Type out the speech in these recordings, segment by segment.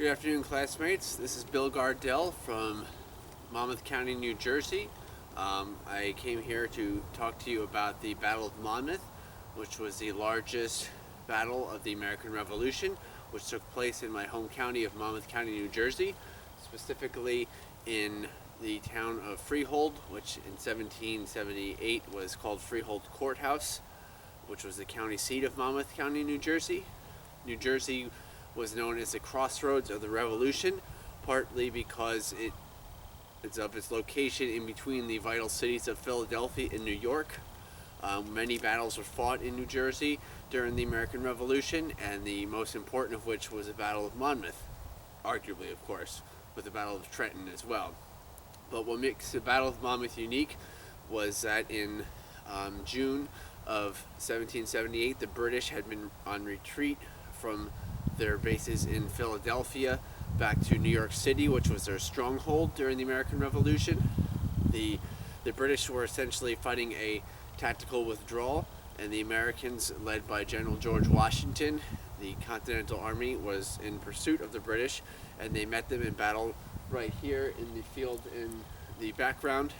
Good afternoon, classmates. This is Bill Gardell from Monmouth County, New Jersey. I came here to talk to you about the Battle of Monmouth, which was the largest battle of the American Revolution, which took place in my home county of Monmouth County, New Jersey, specifically in the town of Freehold, which in 1778 was called Freehold Courthouse, which was the county seat of Monmouth County, New Jersey. New Jersey was known as the crossroads of the Revolution, partly because it's of its location in between the vital cities of Philadelphia and New York. Many battles were fought in New Jersey during the American Revolution, and the most important of which was the Battle of Monmouth, arguably, of course, with the Battle of Trenton as well. But what makes the Battle of Monmouth unique was that in June of 1778, the British had been on retreat from their bases in Philadelphia back to New York City, which was their stronghold during the American Revolution. The British were essentially fighting a tactical withdrawal, and the Americans, led by General George Washington, the Continental Army, was in pursuit of the British, and they met them in battle right here in the field in the background,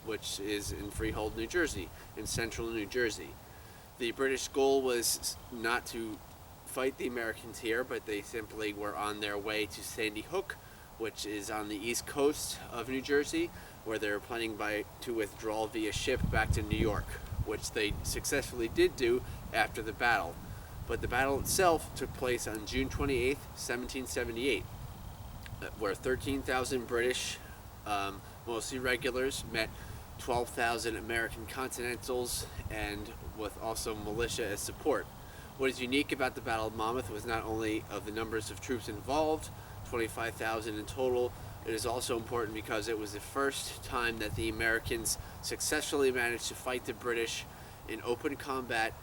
which is in Freehold, New Jersey, in central New Jersey. The British goal was not to fight the Americans here, but they simply were on their way to Sandy Hook, which is on the east coast of New Jersey, where they were planning to withdraw via ship back to New York, which they successfully did do after the battle. But the battle itself took place on June 28th, 1778, where 13,000 British, mostly regulars, met 12,000 American Continentals, and with also militia as support. What is unique about the Battle of Monmouth was not only of the numbers of troops involved, 25,000 in total. It is also important because it was the first time that the Americans successfully managed to fight the British in open combat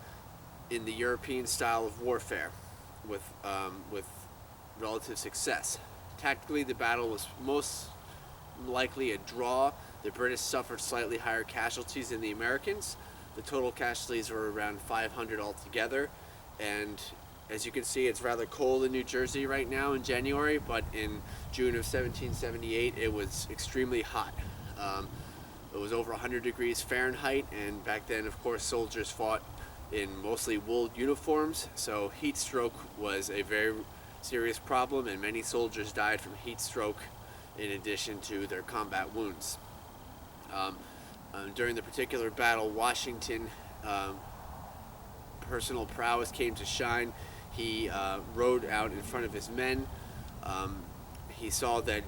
in the European style of warfare with relative success. Tactically, the battle was most likely a draw. The British suffered slightly higher casualties than the Americans. The total casualties were around 500 altogether. And as you can see, it's rather cold in New Jersey right now in January, but in June of 1778 it was extremely hot. It was over 100 degrees Fahrenheit, and back then, of course, soldiers fought in mostly wool uniforms, so heat stroke was a very serious problem, and many soldiers died from heat stroke in addition to their combat wounds. During the particular battle, Washington personal prowess came to shine. He rode out in front of his men. He saw that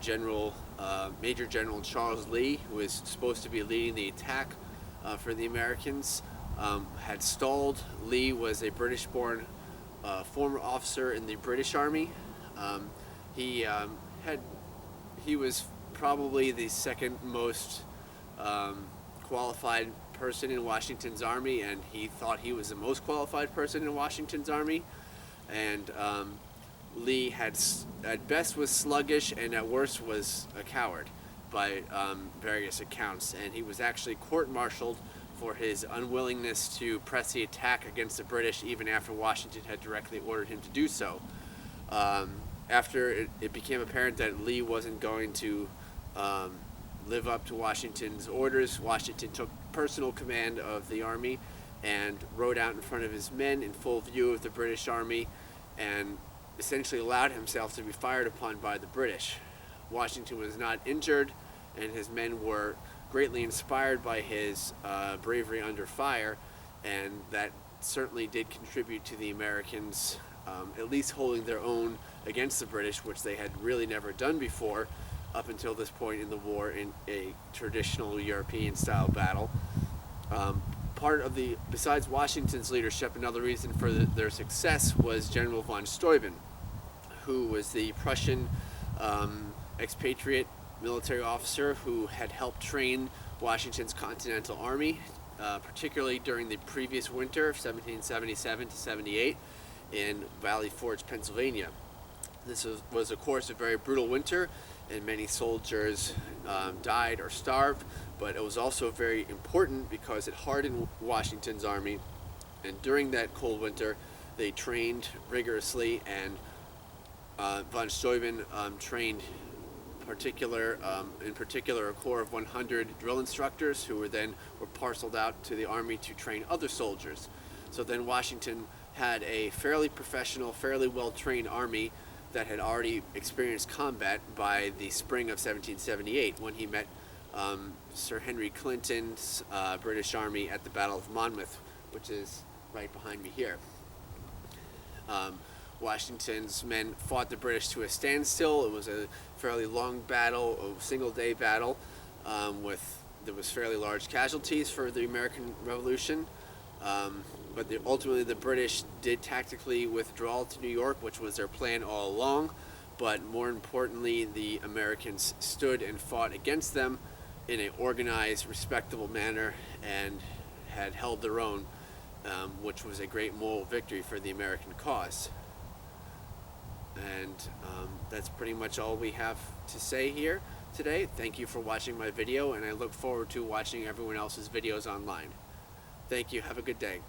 Major General Charles Lee, who was supposed to be leading the attack for the Americans, had stalled. Lee was a British-born former officer in the British Army. He was probably the second most qualified person in Washington's army, and he thought he was the most qualified person in Washington's army. And Lee at best was sluggish, and at worst was a coward by various accounts, and he was actually court-martialed for his unwillingness to press the attack against the British even after Washington had directly ordered him to do so. After it became apparent that Lee wasn't going to live up to Washington's orders, Washington took personal command of the army and rode out in front of his men in full view of the British army and essentially allowed himself to be fired upon by the British. Washington was not injured, and his men were greatly inspired by his bravery under fire, and that certainly did contribute to the Americans at least holding their own against the British, which they had really never done before up until this point in the war in a traditional European-style battle. Besides Washington's leadership, another reason for their success was General von Steuben, who was the Prussian expatriate military officer who had helped train Washington's Continental Army, particularly during the previous winter of 1777 to 78 in Valley Forge, Pennsylvania. This was, of course, a very brutal winter, and many soldiers died or starved, but it was also very important because it hardened Washington's army, and during that cold winter they trained rigorously and Von Steuben trained in particular a corps of 100 drill instructors who were parceled out to the army to train other soldiers. So then Washington had a fairly professional, fairly well-trained army that had already experienced combat by the spring of 1778 when he met Sir Henry Clinton's British Army at the Battle of Monmouth, which is right behind me here. Washington's men fought the British to a standstill. It was a fairly long battle, a single-day battle, there was fairly large casualties for the American Revolution. But ultimately the British did tactically withdraw to New York, which was their plan all along. But more importantly, the Americans stood and fought against them in an organized, respectable manner and had held their own, which was a great moral victory for the American cause. And that's pretty much all we have to say here today. Thank you for watching my video, and I look forward to watching everyone else's videos online. Thank you. Have a good day.